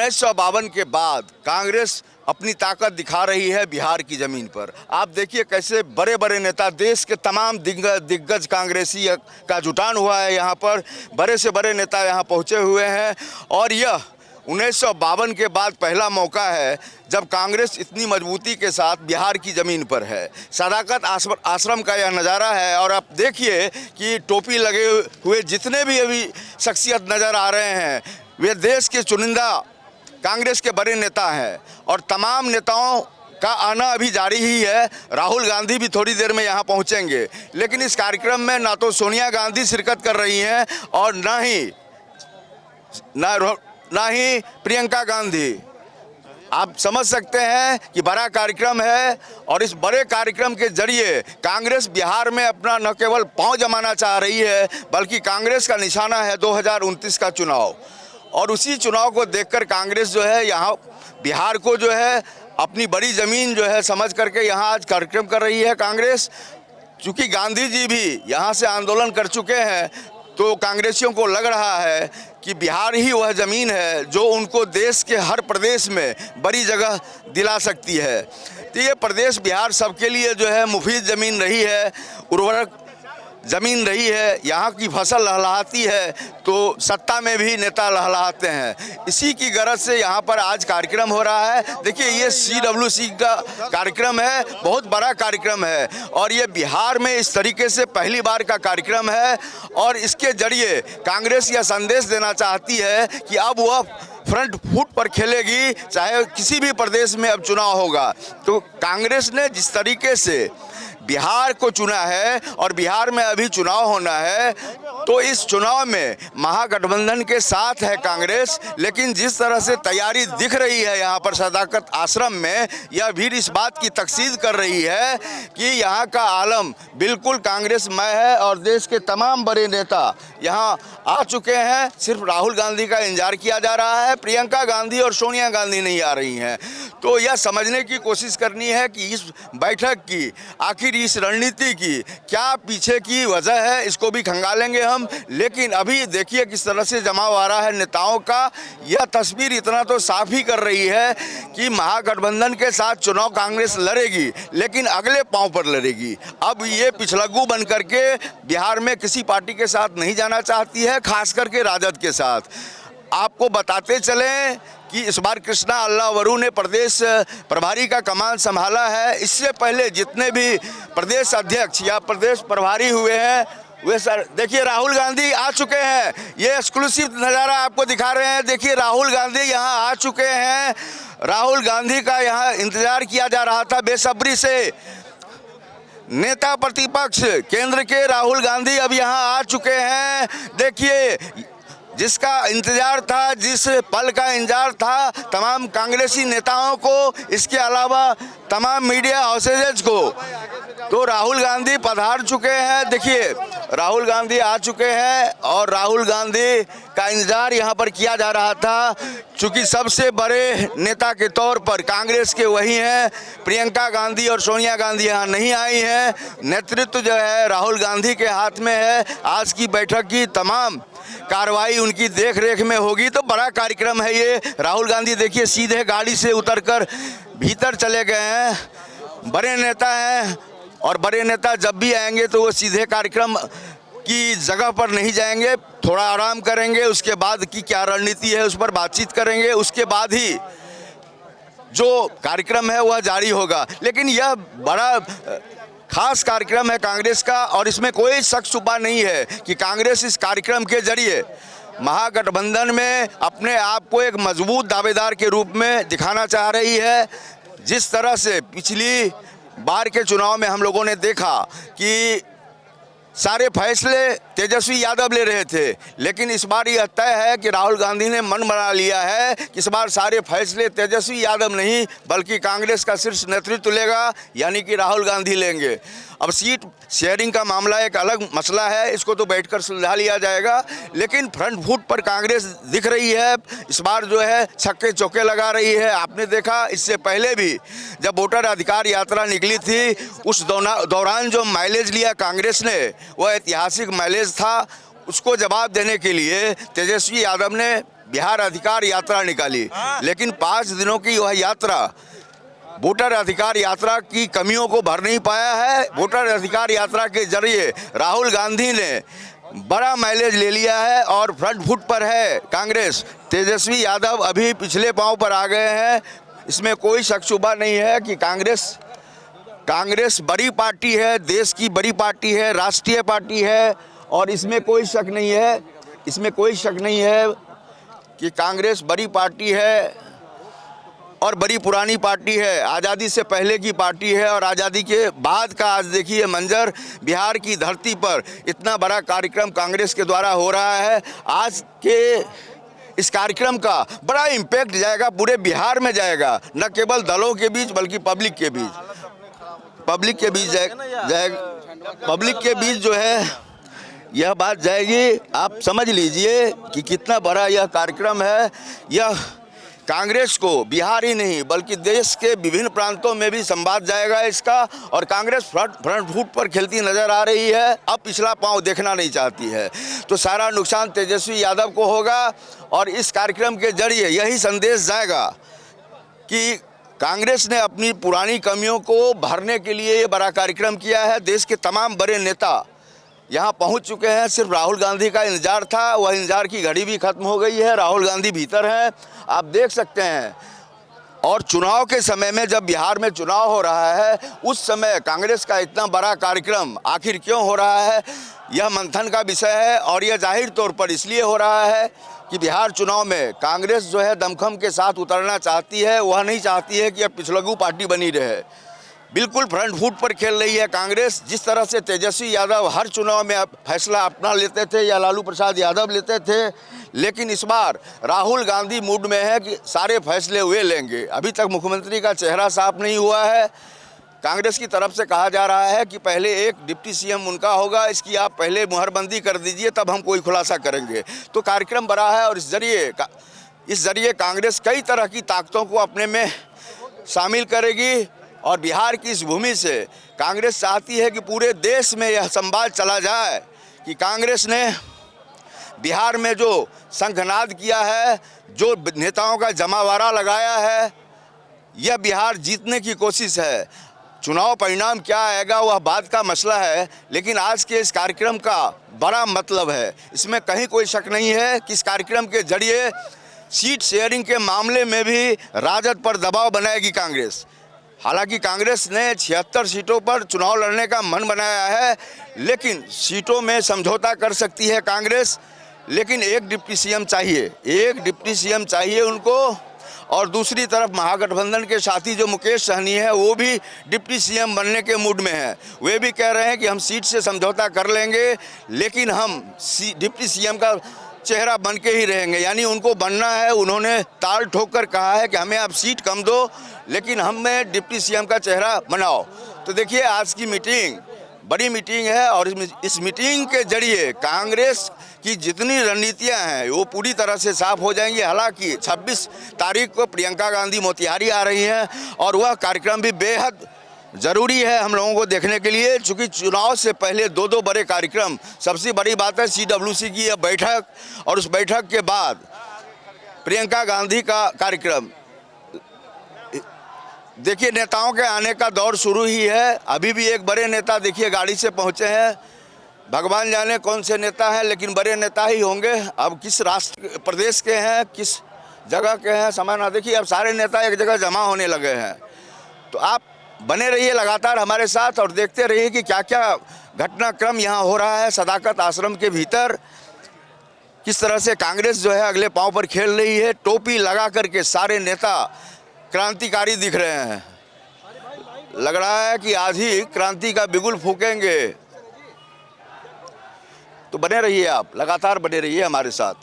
1952 के बाद कांग्रेस अपनी ताकत दिखा रही है बिहार की ज़मीन पर। आप देखिए कैसे बड़े बड़े नेता, देश के तमाम दिग्गज कांग्रेसी का जुटान हुआ है यहाँ पर। बड़े से बड़े नेता यहाँ पहुँचे हुए हैं और यह 1952 के बाद पहला मौका है जब कांग्रेस इतनी मजबूती के साथ बिहार की ज़मीन पर है। सदाकत आश्रम का यह नज़ारा है और आप देखिए कि टोपी लगे हुए जितने भी अभी शख्सियत नज़र आ रहे हैं वे देश के चुनिंदा कांग्रेस के बड़े नेता हैं और तमाम नेताओं का आना अभी जारी ही है। राहुल गांधी भी थोड़ी देर में यहाँ पहुँचेंगे, लेकिन इस कार्यक्रम में ना तो सोनिया गांधी शिरकत कर रही हैं और ना ही प्रियंका गांधी। आप समझ सकते हैं कि बड़ा कार्यक्रम है और इस बड़े कार्यक्रम के जरिए कांग्रेस बिहार में अपना न केवल पांव जमाना चाह रही है बल्कि कांग्रेस का निशाना है 2029 का चुनाव। और उसी चुनाव को देखकर कांग्रेस जो है यहाँ बिहार को जो है अपनी बड़ी ज़मीन जो है समझ करके यहाँ आज कार्यक्रम कर रही है कांग्रेस। चूँकि गांधी जी भी यहाँ से आंदोलन कर चुके हैं तो कांग्रेसियों को लग रहा है कि बिहार ही वह ज़मीन है जो उनको देश के हर प्रदेश में बड़ी जगह दिला सकती है। तो ये प्रदेश बिहार सबके लिए जो है मुफीद ज़मीन रही है, उर्वरक ज़मीन रही है। यहाँ की फसल लहलहाती है तो सत्ता में भी नेता लहलहाते हैं। इसी की गरज से यहाँ पर आज कार्यक्रम हो रहा है। देखिए ये CWC का कार्यक्रम है, बहुत बड़ा कार्यक्रम है और ये बिहार में इस तरीके से पहली बार का कार्यक्रम है और इसके जरिए कांग्रेस यह संदेश देना चाहती है कि अब वह फ्रंट फुट पर खेलेगी, चाहे किसी भी प्रदेश में अब चुनाव होगा। तो कांग्रेस ने जिस तरीके से बिहार को चुना है और बिहार में अभी चुनाव होना है तो इस चुनाव में महागठबंधन के साथ है कांग्रेस। लेकिन जिस तरह से तैयारी दिख रही है यहाँ पर सदाकत आश्रम में, यह भी इस बात की तकसीद कर रही है कि यहाँ का आलम बिल्कुल कांग्रेसमय है और देश के तमाम बड़े नेता यहाँ आ चुके हैं। सिर्फ राहुल गांधी का इंतजार किया जा रहा है, प्रियंका गांधी और सोनिया गांधी नहीं आ रही हैं। तो यह समझने की कोशिश करनी है कि इस बैठक की आखिर इस रणनीति की क्या पीछे की वजह है, इसको भी खंगालेंगे हम। लेकिन अभी देखिए किस तरह से जमाव आ रहा है नेताओं का। यह तस्वीर इतना तो साफ ही कर रही है कि महागठबंधन के साथ चुनाव कांग्रेस लड़ेगी लेकिन अगले पांव पर लड़ेगी। अब ये पिछलग्गू बन करके बिहार में किसी पार्टी के साथ नहीं जाना चाहती है, खास करके राजद के साथ। आपको बताते चलें कि इस बार कृष्णा अल्लावरू ने प्रदेश प्रभारी का कमान संभाला है। इससे पहले जितने भी प्रदेश अध्यक्ष या प्रदेश प्रभारी हुए हैं वे सर देखिए राहुल गांधी आ चुके हैं। ये एक्सक्लूसिव नज़ारा आपको दिखा रहे हैं। देखिए राहुल गांधी यहाँ आ चुके हैं। राहुल गांधी का यहाँ इंतजार किया जा रहा था बेसब्री से। नेता प्रतिपक्ष केंद्र के राहुल गांधी अब यहाँ आ चुके हैं। देखिए जिसका इंतजार था, जिस पल का इंतजार था तमाम कांग्रेसी नेताओं को, इसके अलावा तमाम मीडिया हाउसेज को, तो राहुल गांधी पधार चुके हैं। देखिए राहुल गांधी आ चुके हैं और राहुल गांधी का इंतजार यहाँ पर किया जा रहा था। चूँकि सबसे बड़े नेता के तौर पर कांग्रेस के वही हैं, प्रियंका गांधी और सोनिया गांधी यहाँ नहीं आई हैं। नेतृत्व जो है राहुल गांधी के हाथ में है। आज की बैठक की तमाम कार्रवाई उनकी देख रेख में होगी। तो बड़ा कार्यक्रम है ये। राहुल गांधी देखिए सीधे गाड़ी से उतरकर भीतर चले गए हैं। बड़े नेता हैं और बड़े नेता जब भी आएंगे तो वो सीधे कार्यक्रम की जगह पर नहीं जाएंगे, थोड़ा आराम करेंगे, उसके बाद की क्या रणनीति है उस पर बातचीत करेंगे, उसके बाद ही जो कार्यक्रम है वह जारी होगा। लेकिन यह बड़ा खास कार्यक्रम है कांग्रेस का और इसमें कोई शक शुबा नहीं है कि कांग्रेस इस कार्यक्रम के जरिए महागठबंधन में अपने आप को एक मजबूत दावेदार के रूप में दिखाना चाह रही है। जिस तरह से पिछली बार के चुनाव में हम लोगों ने देखा कि सारे फैसले तेजस्वी यादव ले रहे थे, लेकिन इस बार यह तय है कि राहुल गांधी ने मन बना लिया है कि इस बार सारे फैसले तेजस्वी यादव नहीं बल्कि कांग्रेस का शीर्ष नेतृत्व लेगा, यानी कि राहुल गांधी लेंगे। अब सीट शेयरिंग का मामला एक अलग मसला है, इसको तो बैठकर सुलझा लिया जाएगा। लेकिन फ्रंट फुट पर कांग्रेस दिख रही है। इस बार जो है छक्के चौके लगा रही है। आपने देखा इससे पहले भी जब वोटर अधिकार यात्रा निकली थी उस दौरान जो माइलेज लिया कांग्रेस ने वह ऐतिहासिक माइलेज था। उसको जवाब देने के लिए तेजस्वी यादव ने बिहार अधिकार यात्रा निकाली, लेकिन 5 दिनों की वह यात्रा वोटर अधिकार यात्रा की कमियों को भर नहीं पाया है। वोटर अधिकार यात्रा के जरिए राहुल गांधी ने बड़ा माइलेज ले लिया है और फ्रंट फुट पर है कांग्रेस। तेजस्वी यादव अभी पिछले पांव पर आ गए हैं, इसमें कोई शक शुबा नहीं है कि कांग्रेस बड़ी पार्टी है, देश की बड़ी पार्टी है, राष्ट्रीय पार्टी है, और इसमें कोई शक नहीं है कि कांग्रेस बड़ी पार्टी है और बड़ी पुरानी पार्टी है। आज़ादी से पहले की पार्टी है और आज़ादी के बाद का आज देखिए मंजर, बिहार की धरती पर इतना बड़ा कार्यक्रम कांग्रेस के द्वारा हो रहा है। आज के इस कार्यक्रम का बड़ा इम्पैक्ट जाएगा, पूरे बिहार में जाएगा, न केवल दलों के बीच बल्कि पब्लिक के बीच जो है यह बात जाएगी। आप समझ लीजिए कि कितना बड़ा यह कार्यक्रम है। यह कांग्रेस को बिहार ही नहीं बल्कि देश के विभिन्न प्रांतों में भी संवाद जाएगा इसका, और कांग्रेस फ्रंट फुट पर खेलती नजर आ रही है, अब पिछला पांव देखना नहीं चाहती है। तो सारा नुकसान तेजस्वी यादव को होगा, और इस कार्यक्रम के जरिए यही संदेश जाएगा कि कांग्रेस ने अपनी पुरानी कमियों को भरने के लिए ये बड़ा कार्यक्रम किया है। देश के तमाम बड़े नेता यहाँ पहुँच चुके हैं, सिर्फ राहुल गांधी का इंतजार था, वह इंतजार की घड़ी भी खत्म हो गई है। राहुल गांधी भीतर हैं, आप देख सकते हैं। और चुनाव के समय में, जब बिहार में चुनाव हो रहा है, उस समय कांग्रेस का इतना बड़ा कार्यक्रम आखिर क्यों हो रहा है, यह मंथन का विषय है। और यह जाहिर तौर पर इसलिए हो रहा है कि बिहार चुनाव में कांग्रेस जो है दमखम के साथ उतरना चाहती है। वह नहीं चाहती है कि अब पिछलगू पार्टी बनी रहे, बिल्कुल फ्रंट फुट पर खेल रही है कांग्रेस। जिस तरह से तेजस्वी यादव हर चुनाव में फैसला अपना लेते थे या लालू प्रसाद यादव लेते थे, लेकिन इस बार राहुल गांधी मूड में है कि सारे फैसले वे लेंगे। अभी तक मुख्यमंत्री का चेहरा साफ नहीं हुआ है। कांग्रेस की तरफ से कहा जा रहा है कि पहले एक डिप्टी सीएम उनका होगा, इसकी आप पहले मुहरबंदी कर दीजिए, तब हम कोई खुलासा करेंगे। तो कार्यक्रम बड़ा है, और इस जरिए कांग्रेस कई तरह की ताकतों को अपने में शामिल करेगी। और बिहार की इस भूमि से कांग्रेस चाहती है कि पूरे देश में यह संवाद चला जाए कि कांग्रेस ने बिहार में जो शंखनाद किया है, जो नेताओं का जमावड़ा लगाया है, यह बिहार जीतने की कोशिश है। चुनाव परिणाम क्या आएगा वह बात का मसला है, लेकिन आज के इस कार्यक्रम का बड़ा मतलब है। इसमें कहीं कोई शक नहीं है कि इस कार्यक्रम के जरिए सीट शेयरिंग के मामले में भी राजद पर दबाव बनाएगी कांग्रेस। हालांकि कांग्रेस ने 76 सीटों पर चुनाव लड़ने का मन बनाया है, लेकिन सीटों में समझौता कर सकती है कांग्रेस। लेकिन एक डिप्टी सीएम चाहिए उनको। और दूसरी तरफ महागठबंधन के साथी जो मुकेश सहनी है, वो भी डिप्टी सीएम बनने के मूड में है। वे भी कह रहे हैं कि हम सीट से समझौता कर लेंगे, लेकिन हम डिप्टी सीएम का चेहरा बन के ही रहेंगे। यानी उनको बनना है। उन्होंने ताल ठोक कर कहा है कि हमें आप सीट कम दो, लेकिन हमें डिप्टी सीएम का चेहरा बनाओ। तो देखिए, आज की मीटिंग बड़ी मीटिंग है, और इस मीटिंग के जरिए कांग्रेस की जितनी रणनीतियां हैं वो पूरी तरह से साफ हो जाएंगी। हालांकि 26 तारीख को प्रियंका गांधी मोतिहारी आ रही हैं, और वह कार्यक्रम भी बेहद ज़रूरी है हम लोगों को देखने के लिए, चूँकि चुनाव से पहले दो बड़े कार्यक्रम। सबसे बड़ी बात है CWC की यह बैठक, और उस बैठक के बाद प्रियंका गांधी का कार्यक्रम। देखिए, नेताओं के आने का दौर शुरू ही है। अभी भी एक बड़े नेता देखिए गाड़ी से पहुंचे हैं। भगवान जाने कौन से नेता हैं, लेकिन बड़े नेता ही होंगे। अब किस राष्ट्र प्रदेश के हैं, किस जगह के हैं, समय ना देखिए। अब सारे नेता एक जगह जमा होने लगे हैं। तो आप बने रहिए लगातार हमारे साथ, और देखते रहिए कि क्या क्या घटनाक्रम यहाँ हो रहा है सदाकत आश्रम के भीतर। किस तरह से कांग्रेस जो है अगले पांव पर खेल रही है। टोपी लगा करके सारे नेता क्रांतिकारी दिख रहे हैं। लग रहा है कि आज ही क्रांति का बिगुल फूकेंगे। तो बने रहिए, आप लगातार बने रहिए हमारे साथ।